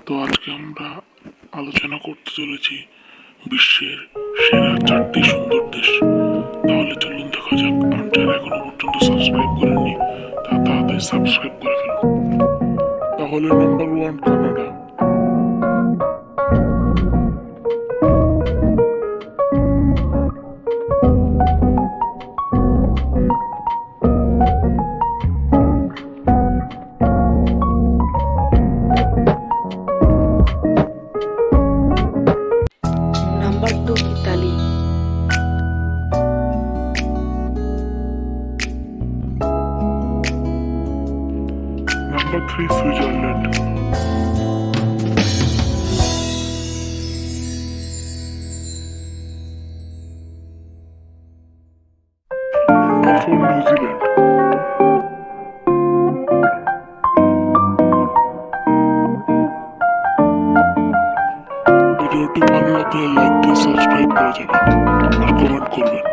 তো আজকে আমরা আলোচনা করতে চলেছি বিশ্বের সেরা 4টি সুন্দর দেশ। তাহলে চলুন দেখা যাক। আর যারা এখনো পর্যন্ত সাবস্ক্রাইব করেননি তারা তাড়াতাড়ি সাবস্ক্রাইব করে ফেলুন। তাহলে number 1 Canada. Number 2 Italy. Number 3 Switzerland. Number 4 New Zealand. ভিডিওটি ভালো লাগলে লাইক দিয়ে সাবস্ক্রাইব করে যাবেন আর কমেন্ট করবেন।